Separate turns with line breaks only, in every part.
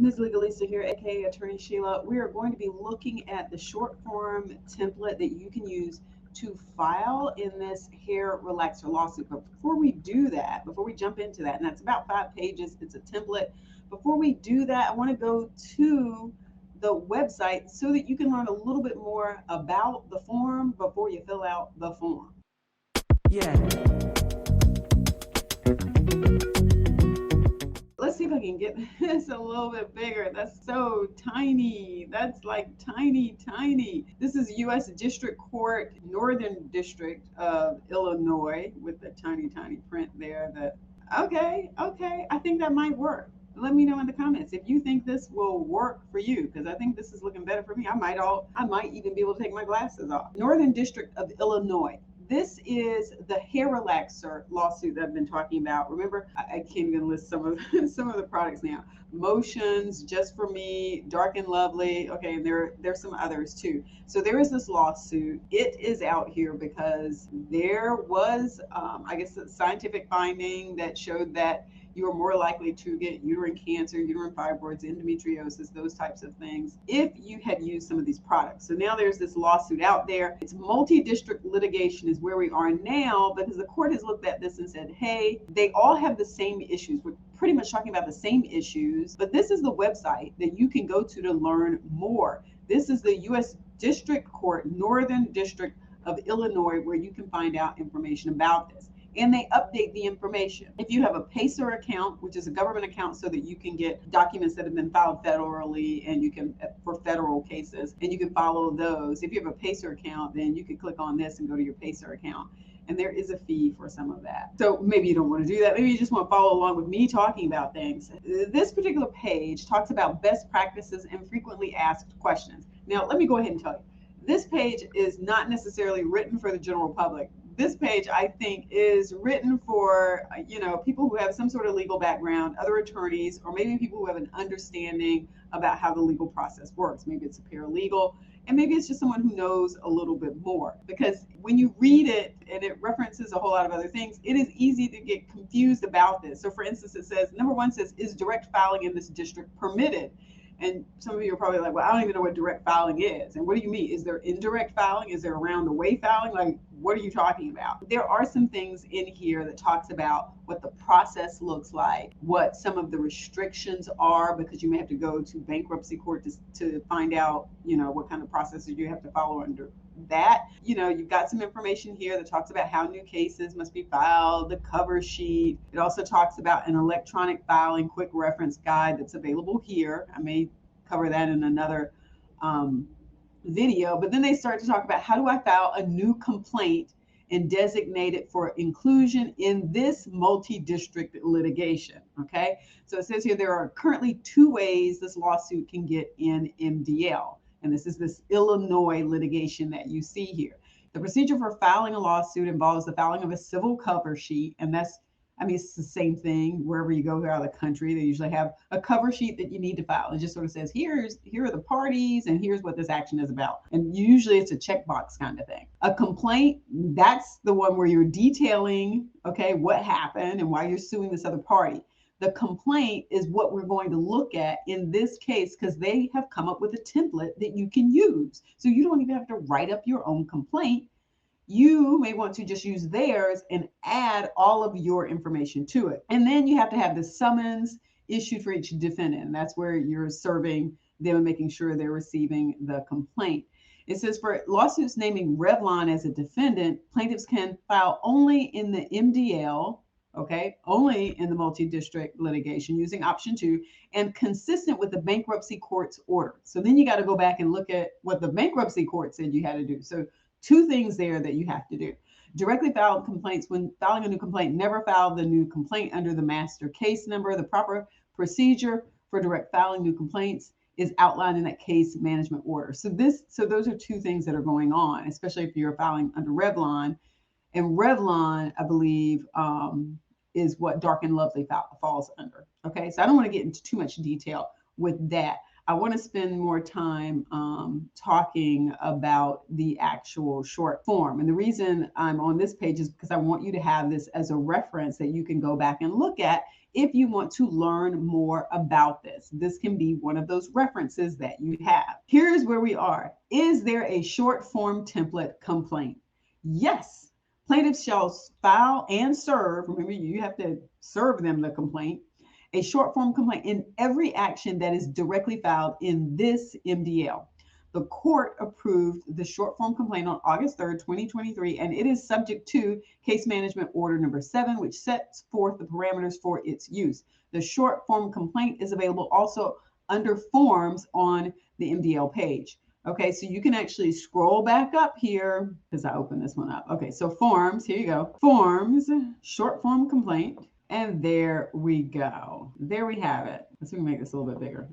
Ms Legalista here, aka Attorney Sheila. We are going to be looking at the short form template that you can use to file in this hair relaxer lawsuit. But before we do that, before we jump into that, and that's about 5 pages, it's a template. Before we do that, I want to go to the website so that you can learn a little bit more about the form before you fill out the form. Yeah. Let's see if I can get this a little bit bigger. That's so tiny. That's like tiny, tiny. This is U.S. District Court, Northern District of Illinois, with the tiny, tiny print there. Okay, I think that might work. Let me know in the comments if you think this will work for you, because I think this is looking better for me. I might even be able to take my glasses off. Northern District of Illinois. This is the hair relaxer lawsuit that I've been talking about. Remember, I can't even list some of some of the products now. Motions, Just for Me, Dark and Lovely. Okay, and there's some others too. So there is this lawsuit. It is out here because there was, I guess, a scientific finding that showed that you are more likely to get uterine cancer, uterine fibroids, endometriosis, those types of things, if you had used some of these products. So now there's this lawsuit out there. It's multi-district litigation is where we are now, because the court has looked at this and said, hey, they all have the same issues. We're pretty much talking about the same issues, but this is the website that you can go to learn more. This is the U.S. District Court, Northern District of Illinois, where you can find out information about this. And they update the information. If you have a PACER account, which is a government account so that you can get documents that have been filed federally and you can, for federal cases, and you can follow those. If you have a PACER account, then you can click on this and go to your PACER account. And there is a fee for some of that. So maybe you don't want to do that. Maybe you just want to follow along with me talking about things. This particular page talks about best practices and frequently asked questions. Now, let me go ahead and tell you, this page is not necessarily written for the general public. This page, I think, is written for, people who have some sort of legal background, other attorneys, or maybe people who have an understanding about how the legal process works. Maybe it's a paralegal, and maybe it's just someone who knows a little bit more. Because when you read it and it references a whole lot of other things, it is easy to get confused about this. So for instance, it says, number one says, is direct filing in this district permitted? And some of you are probably like, well, I don't even know what direct filing is. And what do you mean? Is there indirect filing? Is there around the way filing? Like, what are you talking about? There are some things in here that talks about what the process looks like, what some of the restrictions are, because you may have to go to bankruptcy court to find out, what kind of processes you have to follow under that. You've got some information here that talks about how new cases must be filed, the cover sheet. It also talks about an electronic filing quick reference guide that's available here. I may cover that in another video, but then they start to talk about, how do I file a new complaint and designate it for inclusion in this multi-district litigation? Okay, so it says here there are currently 2 ways this lawsuit can get in MDL. And this is this Illinois litigation that you see here. The procedure for filing a lawsuit involves the filing of a civil cover sheet. And it's the same thing wherever you go throughout the country. They usually have a cover sheet that you need to file. It just sort of says, here are the parties and here's what this action is about. And usually it's a checkbox kind of thing. A complaint, that's the one where you're detailing, okay, what happened and why you're suing this other party. The complaint is what we're going to look at in this case, because they have come up with a template that you can use. So you don't even have to write up your own complaint. You may want to just use theirs and add all of your information to it. And then you have to have the summons issued for each defendant. And that's where you're serving them and making sure they're receiving the complaint. It says for lawsuits naming Revlon as a defendant, plaintiffs can file only in the MDL, okay, only in the multi-district litigation using option 2 and consistent with the bankruptcy court's order. So then you got to go back and look at what the bankruptcy court said you had to do. So 2 things there that you have to do. Directly filed complaints. When filing a new complaint, never file the new complaint under the master case number. The proper procedure for direct filing new complaints is outlined in that case management order. So those are 2 things that are going on, especially if you're filing under Revlon. And Revlon, I believe, is what Dark and Lovely falls under. Okay, so I don't want to get into too much detail with that. I want to spend more time talking about the actual short form. And the reason I'm on this page is because I want you to have this as a reference that you can go back and look at if you want to learn more about this. This can be one of those references that you have. Here's where we are. Is there a short form template complaint? Yes. Plaintiffs shall file and serve, remember you have to serve them the complaint, a short form complaint in every action that is directly filed in this MDL. The court approved the short form complaint on August 3rd, 2023, and it is subject to Case Management Order number 7, which sets forth the parameters for its use. The short form complaint is available also under forms on the MDL page. Okay, so you can actually scroll back up here because I opened this one up. Okay, so forms, here you go. Forms, short form complaint. And there we go. There we have it. Let's see if we can make this a little bit bigger.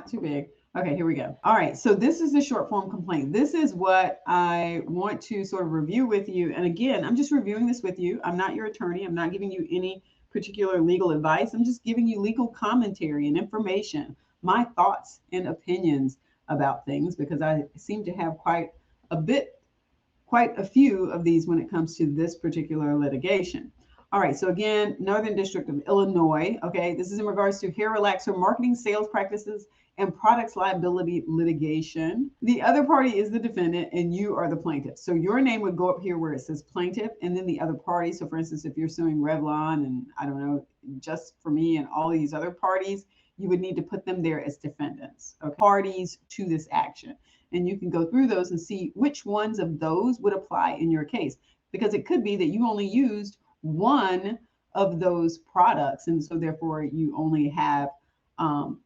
Too big. Okay, here we go. All right, so this is the short form complaint. This is what I want to sort of review with you. And again, I'm just reviewing this with you. I'm not your attorney. I'm not giving you any particular legal advice. I'm just giving you legal commentary and information, my thoughts and opinions about things, because I seem to have quite a few of these when it comes to this particular litigation. All right, so again, Northern District of Illinois, okay, this is in regards to hair relaxer marketing, sales practices, and products liability litigation. The other party is the defendant and you are the plaintiff. So your name would go up here where it says plaintiff and then the other party. So for instance, if you're suing Revlon and I don't know, Just For Me and all these other parties, you would need to put them there as defendants, okay? Parties to this action. And you can go through those and see which ones of those would apply in your case, because it could be that you only used one of those products. And so therefore you only have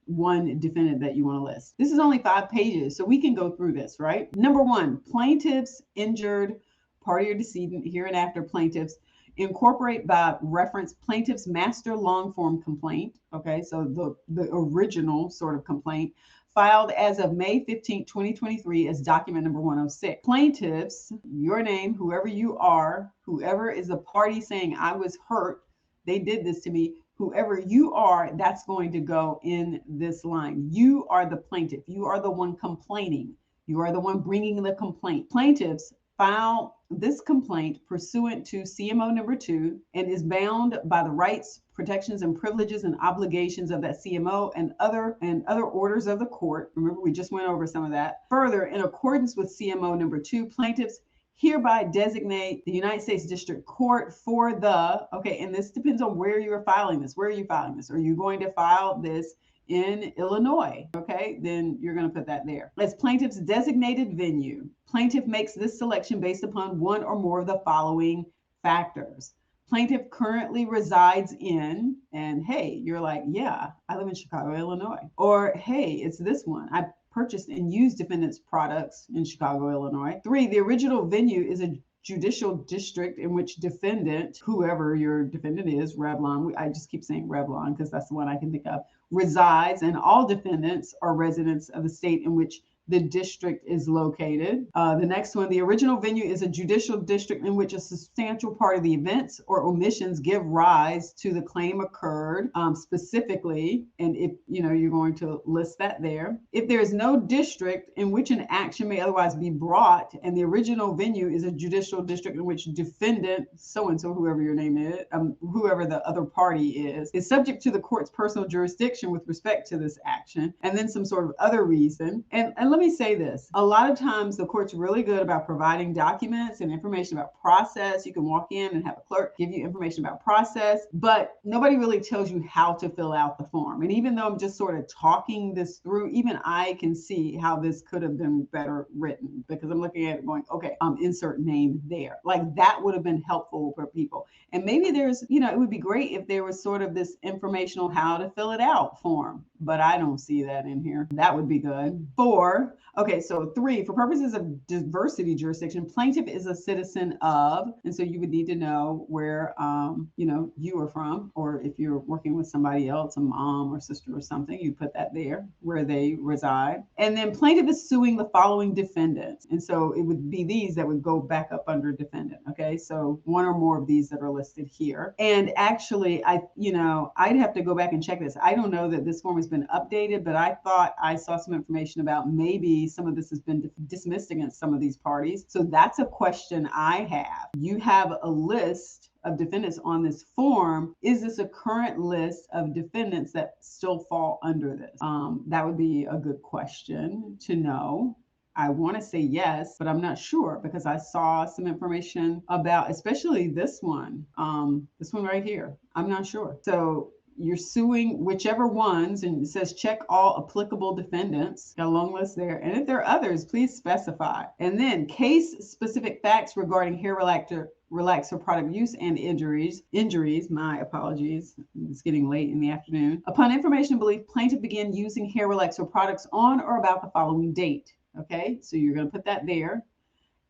one defendant that you want to list. This is only 5 pages, so we can go through this, right? Number 1, plaintiffs, injured party or decedent, hereinafter plaintiffs, incorporate by reference plaintiff's master long form complaint. Okay, so the original sort of complaint filed as of May 15, 2023 as document number 106. Plaintiffs, your name, whoever you are, whoever is the party saying I was hurt, they did this to me, whoever you are, that's going to go in this line. You are the plaintiff. You are the one complaining. You are the one bringing the complaint. Plaintiffs file this complaint pursuant to CMO number 2 and is bound by the rights, protections, and privileges and obligations of that CMO and other orders of the court. Remember, we just went over some of that. Further, in accordance with CMO number 2, plaintiffs hereby designate the United States District Court for the, okay, and this depends on where you are filing this. Where are you filing this? Are you going to file this in Illinois? Okay, then you're going to put that there. As plaintiff's designated venue, plaintiff makes this selection based upon one or more of the following factors. Plaintiff currently resides in, and hey, you're like, yeah, I live in Chicago, Illinois. Or hey, it's this one. I purchased and used defendant's products in Chicago, Illinois. 3, the original venue is a judicial district in which defendant, whoever your defendant is, Revlon, I just keep saying Revlon because that's the one I can think of, resides, and all defendants are residents of the state in which the district is located. The next one, the original venue is a judicial district in which a substantial part of the events or omissions give rise to the claim occurred specifically. And if you're going to list that there. If there is no district in which an action may otherwise be brought, and the original venue is a judicial district in which defendant, so-and-so, whoever your name is, whoever the other party is subject to the court's personal jurisdiction with respect to this action, and then some sort of other reason. And let me say this, a lot of times the court's really good about providing documents and information about process. You can walk in and have a clerk give you information about process, but nobody really tells you how to fill out the form. And even though I'm just sort of talking this through, even I can see how this could have been better written, because I'm looking at it going, okay, insert name there. Like that would have been helpful for people. And maybe there's, it would be great if there was sort of this informational how to fill it out form, but I don't see that in here. That would be good. 4, okay, so 3, for purposes of diversity jurisdiction, plaintiff is a citizen of, and so you would need to know where, you are from, or if you're working with somebody else, a mom or sister or something, you put that there where they reside. And then plaintiff is suing the following defendants. And so it would be these that would go back up under defendant. Okay, so one or more of these that are listed here. And actually, I'd have to go back and check this. I don't know that this form has been been updated, but I thought I saw some information about maybe some of this has been dismissed against some of these parties. So that's a question I have. You have a list of defendants on this form. Is this a current list of defendants that still fall under this? That would be a good question to know. I want to say yes, but I'm not sure because I saw some information about, especially this one right here. I'm not sure. So you're suing whichever ones, and it says check all applicable defendants. Got a long list there. And if there are others, please specify. And then case specific facts regarding hair relaxer product use and injuries. My apologies. It's getting late in the afternoon. Upon information and belief, plaintiff began using hair relaxer products on or about the following date. Okay, so you're going to put that there.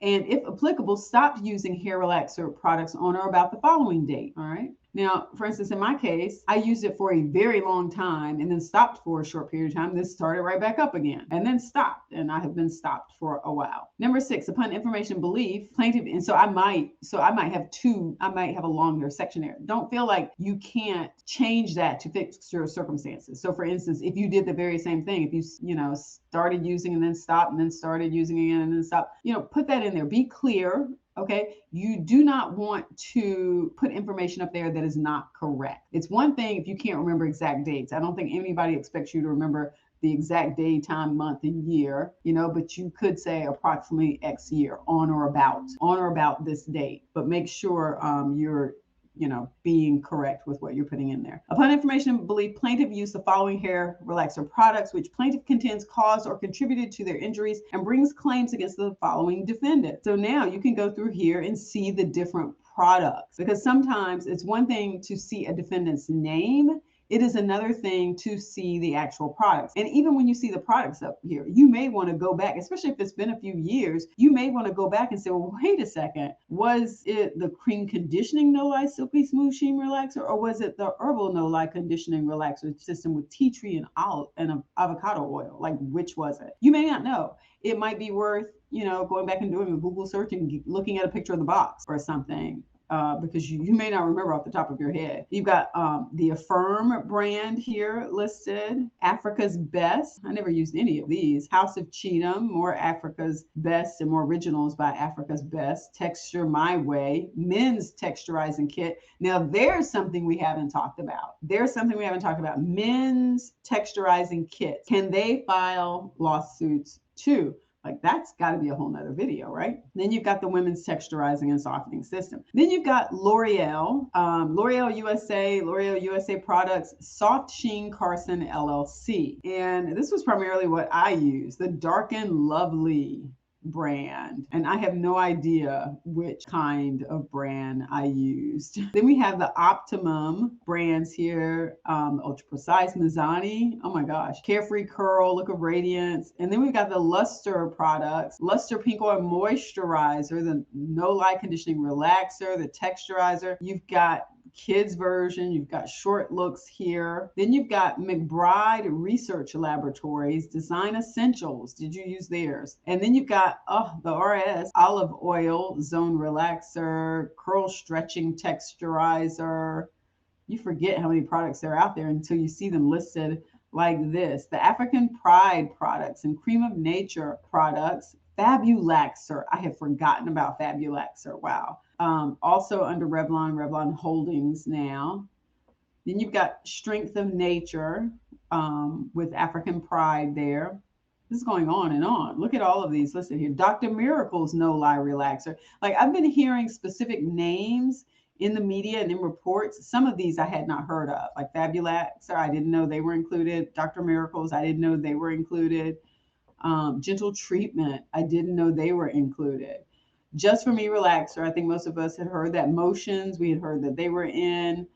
And if applicable, stopped using hair relaxer products on or about the following date. All right. Now, for instance, in my case, I used it for a very long time and then stopped for a short period of time. Then started right back up again and then stopped. And I have been stopped for a while. Number 6, upon information and belief, plaintiff. And so I might have a longer section there. Don't feel like you can't change that to fix your circumstances. So for instance, if you did the very same thing, if you started using and then stopped and then started using again and then stopped, put that in there. Be clear. Okay, you do not want to put information up there that is not correct. It's one thing if you can't remember exact dates. I don't think anybody expects you to remember the exact day, time, month, and year, but you could say approximately X year on or about this date. But make sure you're being correct with what you're putting in there. Upon information and belief, plaintiff used the following hair relaxer products, which plaintiff contends caused or contributed to their injuries and brings claims against the following defendant. So now you can go through here and see the different products, because sometimes it's one thing to see a defendant's name. It is another thing to see the actual products. And even when you see the products up here, you may want to go back, especially if it's been a few years, you may want to go back and say, well, wait a second, was it the cream conditioning no-lie silky smooth sheen relaxer, or was it the herbal no-lie conditioning relaxer system with tea tree and avocado oil? Like, which was it? You may not know. It might be worth, going back and doing a Google search and looking at a picture of the box or something. Because you may not remember off the top of your head. You've got the Affirm brand here listed, Africa's Best. I never used any of these. House of Cheatham, more Africa's Best and more originals by Africa's Best. Texture My Way, men's texturizing kit. Now there's something we haven't talked about. Men's texturizing kits. Can they file lawsuits too? Like, that's got to be a whole nother video, right? Then you've got the women's texturizing and softening system. Then you've got L'Oreal, L'Oreal USA products, Soft Sheen Carson LLC. And this was primarily what I used, the Dark and Lovely brand. And I have no idea which kind of brand I used. Then we have the Optimum brands here, Ultra Precise, Mizani, oh my gosh, Carefree Curl, Look of Radiance. And then we've got the Luster products, Luster Pink Oil Moisturizer, the No-Lie Conditioning Relaxer, the Texturizer. You've got kids version, you've got Short Looks here. Then you've got McBride Research Laboratories, Design Essentials. Did you use theirs? And then you've got the RS Olive Oil Zone Relaxer, Curl Stretching Texturizer. You forget how many products there are out there until you see them listed like this. The African Pride products and Cream of Nature products. Fabulaxer. I have forgotten about Fabulaxer. Wow. Also under Revlon Holdings now. Then you've got Strength of Nature with African Pride there. This is going on and on. Look at all of these listed here. Dr. Miracle's No-Lie Relaxer. Like, I've been hearing specific names in the media and in reports. Some of these I had not heard of, like Fabulaxer. I didn't know they were included. Dr. Miracle's, I didn't know they were included. Gentle Treatment, I didn't know they were included. Just For Me Relaxer, I think most of us had heard that. Motions, we had heard that they were in.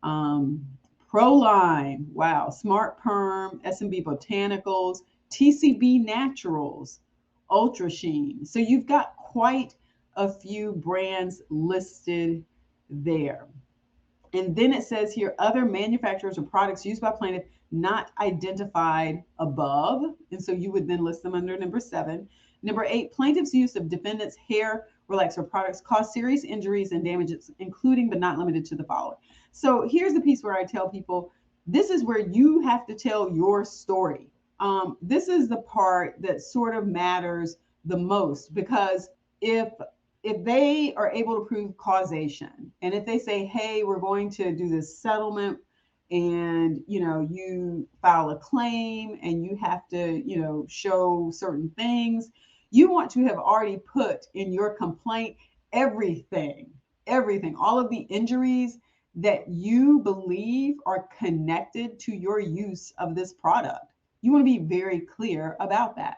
Proline, wow. Smart Perm, S&B Botanicals, TCB Naturals, Ultra Sheen. So you've got quite a few brands listed there. And then it says here, other manufacturers or products used by plaintiff not identified above. And so you would then list them under number 7. Number 8, plaintiff's use of defendant's hair relaxer products caused serious injuries and damages, including but not limited to the following. So here's the piece where I tell people, This is where you have to tell your story. This is the part that sort of matters the most, because if if they are able to prove causation, and if they say, hey, we're going to do this settlement, and you file a claim and you have to show certain things, you want to have already put in your complaint everything, all of the injuries that you believe are connected to your use of this product. You want to be very clear about that.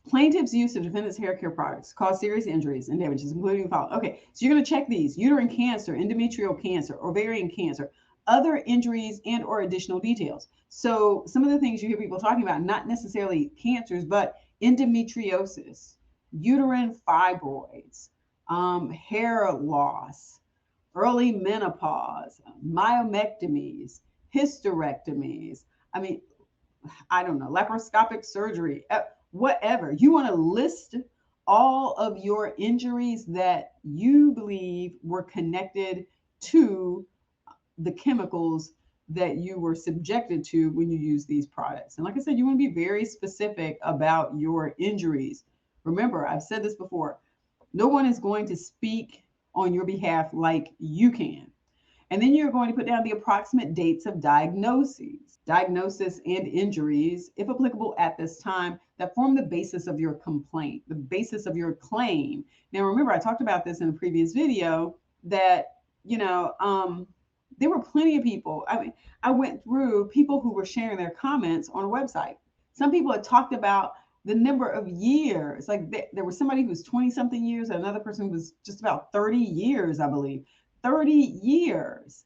Plaintiff's use of defendant's hair care products cause serious injuries and damages, including the following. Okay, so you're going to check these: uterine cancer, endometrial cancer, ovarian cancer, other injuries, and or additional details. So some of the things you hear people talking about, not necessarily cancers, but endometriosis, uterine fibroids, hair loss, early menopause, myomectomies, hysterectomies. I mean, I don't know, laparoscopic surgery, whatever. You want to list all of your injuries that you believe were connected to the chemicals that you were subjected to when you use these products. And like I said, you want to be very specific about your injuries. Remember, I've said this before, no one is going to speak on your behalf like you can. And then you're going to put down the approximate dates of diagnosis and injuries, if applicable at this time, that form the basis of your complaint, the basis of your claim. Now, remember, I talked about this in a previous video that, there were plenty of people. I mean, I went through people who were sharing their comments on a website. Some people had talked about the number of years. Like there was somebody who was 20 something years, and another person who was just about 30 years, I believe. 30 years.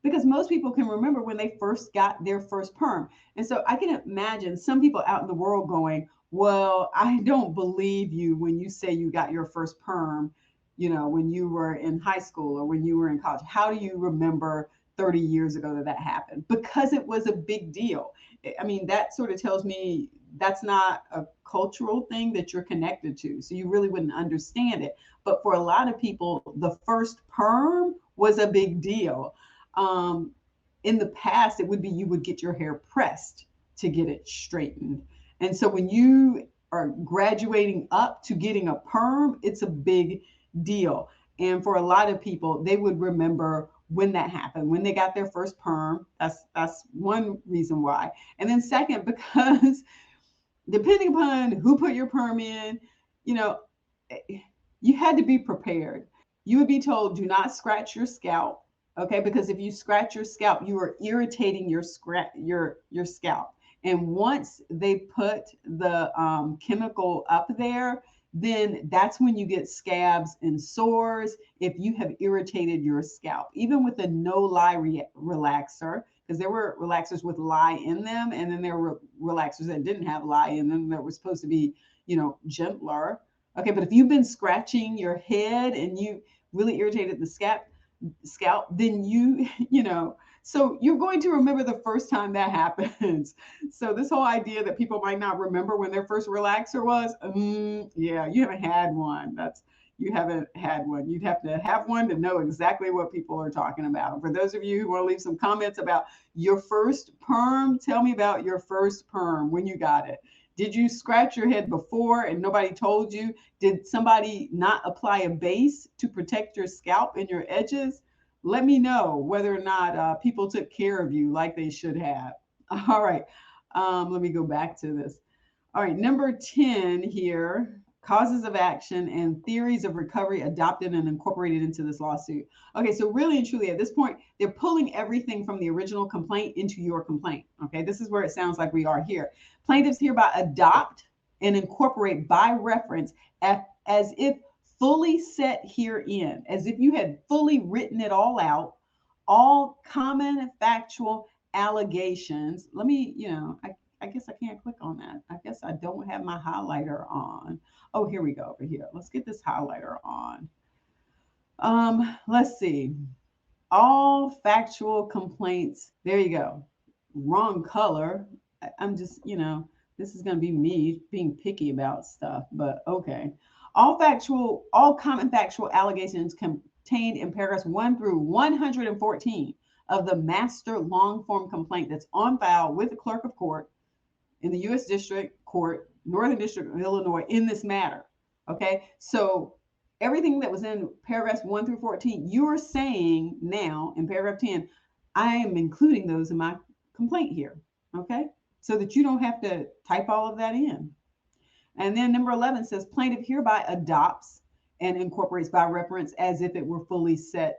Because most people can remember when they first got their first perm. And so I can imagine some people out in the world going, well, I don't believe you when you say you got your first perm, when you were in high school or when you were in college. How do you remember 30 years ago that happened? Because it was a big deal. I mean, that sort of tells me that's not a cultural thing that you're connected to. So you really wouldn't understand it. But for a lot of people, the first perm was a big deal. In the past, it would be you would get your hair pressed to get it straightened. And so when you are graduating up to getting a perm, it's a big deal. And for a lot of people, they would remember when that happened, when they got their first perm. That's one reason why. And then second, because depending upon who put your perm in, you had to be prepared. You would be told, do not scratch your scalp. Okay, because if you scratch your scalp, you are irritating your scalp. And once they put the chemical up there, then that's when you get scabs and sores if you have irritated your scalp. Even with a no lye relaxer, because there were relaxers with lye in them, and then there were relaxers that didn't have lye in them that were supposed to be, gentler. Okay, but if you've been scratching your head and you really irritated the scalp, then so you're going to remember the first time that happens. So this whole idea that people might not remember when their first relaxer was, yeah, you haven't had one. You haven't had one. You'd have to have one to know exactly what people are talking about. For those of you who want to leave some comments about your first perm, tell me about your first perm, when you got it. Did you scratch your head before and nobody told you? Did somebody not apply a base to protect your scalp and your edges? Let me know whether or not people took care of you like they should have. All right, let me go back to this. All right, number 10 here, causes of action and theories of recovery adopted and incorporated into this lawsuit. Okay, so really and truly at this point, they're pulling everything from the original complaint into your complaint. Okay, this is where it sounds like we are here. Plaintiffs hereby adopt and incorporate by reference as if fully set herein, as if you had fully written it all out, all common factual allegations. Let me, I guess I can't click on that. I guess I don't have my highlighter on. Oh, here we go, over here. Let's get this highlighter on. Let's see. All factual complaints. There you go. Wrong color. I'm just, this is going to be me being picky about stuff, but okay. All common factual allegations contained in paragraphs 1 through 114 of the master long form complaint that's on file with the clerk of court in the U.S. District Court, Northern District of Illinois, in this matter. Okay, so everything that was in paragraphs 1 through 14, you're saying now in paragraph 10, I am including those in my complaint here. Okay, so that you don't have to type all of that in. And then number 11 says plaintiff hereby adopts and incorporates by reference as if it were fully set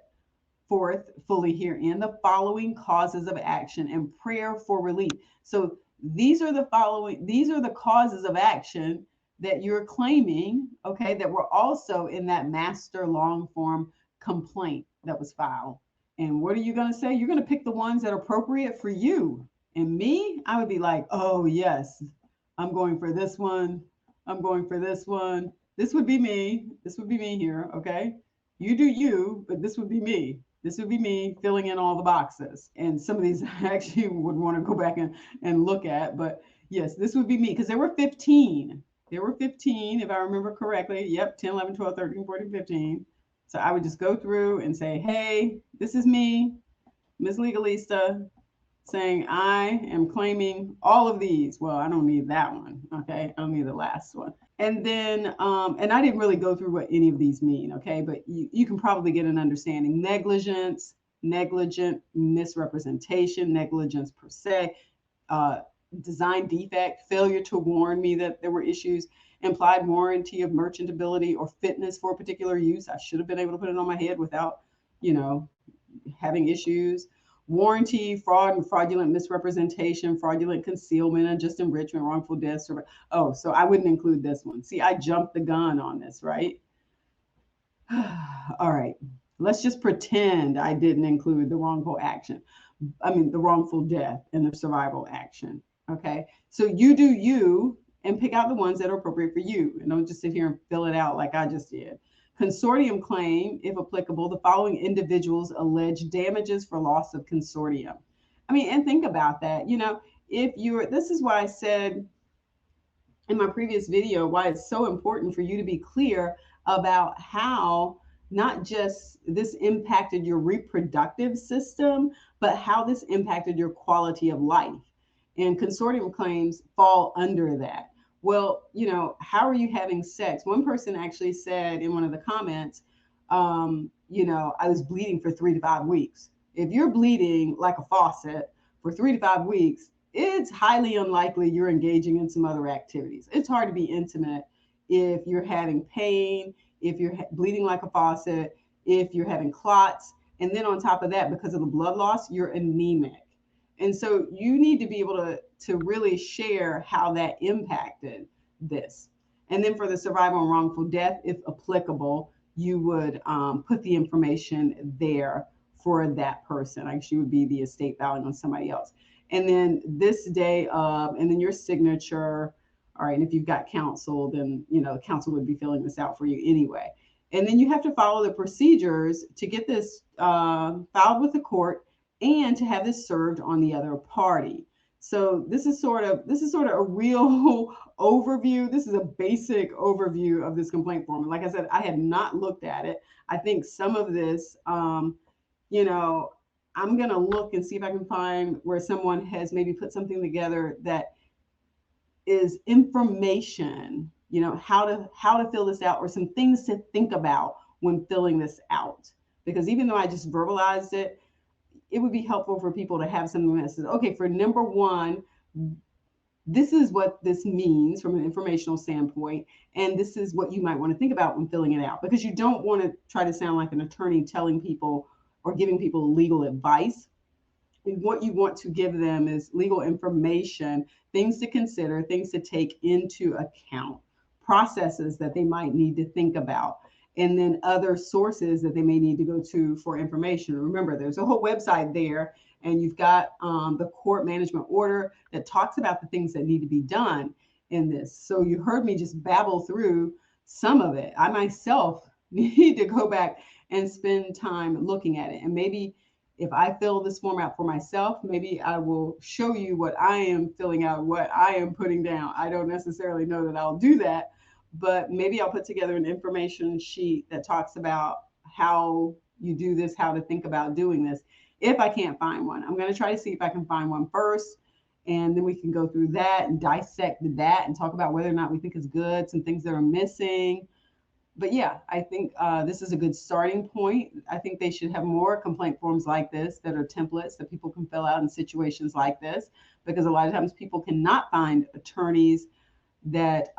forth fully herein the following causes of action and prayer for relief. So these are the causes of action that you're claiming, okay, that were also in that master long form complaint that was filed. And what are you going to say? You're going to pick the ones that are appropriate for you. And me, I would be like, oh yes, I'm going for this one. I'm going for this one. This would be me. This would be me here, okay? You do you, but this would be me. This would be me filling in all the boxes. And some of these I actually would want to go back and look at. But yes, this would be me because there were 15. There were 15, if I remember correctly. Yep, 10, 11, 12, 13, 14, 15. So I would just go through and say, hey, this is me, Ms. Legalista, saying I am claiming all of these. Well, I don't need that one. Okay, I don't need the last one. And then, and I didn't really go through what any of these mean, okay, but you can probably get an understanding. Negligence, negligent misrepresentation, negligence per se, design defect, failure to warn me that there were issues, implied warranty of merchantability or fitness for a particular use. I should have been able to put it on my head without, having issues. Warranty, fraud and fraudulent misrepresentation, fraudulent concealment, unjust enrichment, wrongful death. Oh, so I wouldn't include this one. See, I jumped the gun on this, right? All right, let's just pretend I didn't include the wrongful action. The wrongful death and the survival action. Okay, so you do you and pick out the ones that are appropriate for you, and don't just sit here and fill it out like I just did. Consortium claim, if applicable, the following individuals allege damages for loss of consortium. And think about that. This is why I said in my previous video, why it's so important for you to be clear about how not just this impacted your reproductive system, but how this impacted your quality of life. And consortium claims fall under that. Well, how are you having sex? One person actually said in one of the comments, I was bleeding for 3 to 5 weeks. If you're bleeding like a faucet for 3 to 5 weeks, it's highly unlikely you're engaging in some other activities. It's hard to be intimate if you're having pain, if you're bleeding like a faucet, if you're having clots. And then on top of that, because of the blood loss, you're anemic. And so you need to be able to really share how that impacted this. And then for the survival and wrongful death, if applicable, you would put the information there for that person. Actually, would be the estate filing on somebody else. And then this day of, and then your signature. All right, and if you've got counsel, then counsel would be filling this out for you anyway. And then you have to follow the procedures to get this filed with the court and to have this served on the other party. So this is sort of a real overview. This is a basic overview of this complaint form. Like I said, I had not looked at it. I think some of this, I'm going to look and see if I can find where someone has maybe put something together that is information, how to fill this out, or some things to think about when filling this out. Because even though I just verbalized it, it would be helpful for people to have something that says, okay, for number one, this is what this means from an informational standpoint, and this is what you might want to think about when filling it out, because you don't want to try to sound like an attorney telling people or giving people legal advice. What you want to give them is legal information, things to consider, things to take into account, processes that they might need to think about, and then other sources that they may need to go to for information. Remember, there's a whole website there, and you've got the court management order that talks about the things that need to be done in this. So you heard me just babble through some of it. I myself need to go back and spend time looking at it. And maybe if I fill this form out for myself, maybe I will show you what I am filling out, what I am putting down. I don't necessarily know that I'll do that, but maybe I'll put together an information sheet that talks about how you do this, how to think about doing this. if I can't find one. I'm going to try to see if I can find one first. And then we can go through that and dissect that and talk about whether or not we think it's good, some things that are missing. But yeah, I think this is a good starting point. I think they should have more complaint forms like this that are templates that people can fill out in situations like this, because a lot of times people cannot find attorneys that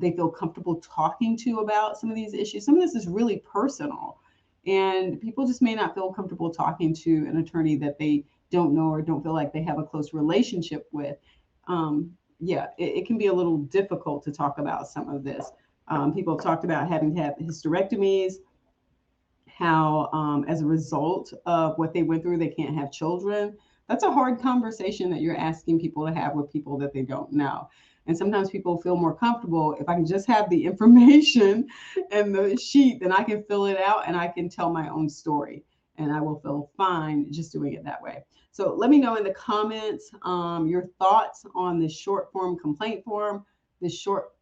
they feel comfortable talking to about some of these issues. Some of this is really personal, and people just may not feel comfortable talking to an attorney that they don't know or don't feel like they have a close relationship with. Yeah, it can be a little difficult to talk about some of this. People have talked about having to have hysterectomies, how as a result of what they went through, they can't have children. That's a hard conversation that you're asking people to have with people that they don't know. And sometimes people feel more comfortable if I can just have the information and the sheet, then I can fill it out and I can tell my own story. And I will feel fine just doing it that way. So let me know in the comments your thoughts on this short form complaint form, this short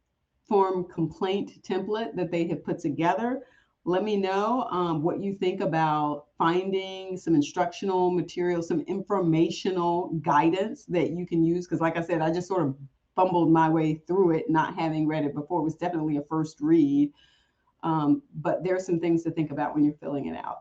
form complaint template that they have put together. Let me know what you think about finding some instructional material, some informational guidance that you can use. Because like I said, I just sort of fumbled my way through it, not having read it before. It was definitely a first read. But there are some things to think about when you're filling it out.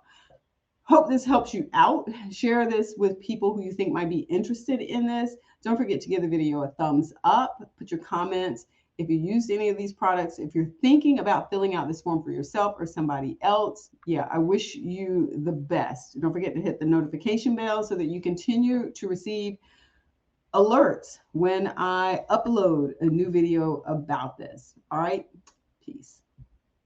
Hope this helps you out. Share this with people who you think might be interested in this. Don't forget to give the video a thumbs up. Put your comments if you used any of these products. If you're thinking about filling out this form for yourself or somebody else, yeah, I wish you the best. Don't forget to hit the notification bell so that you continue to receive alerts when I upload a new video about this. All right, peace.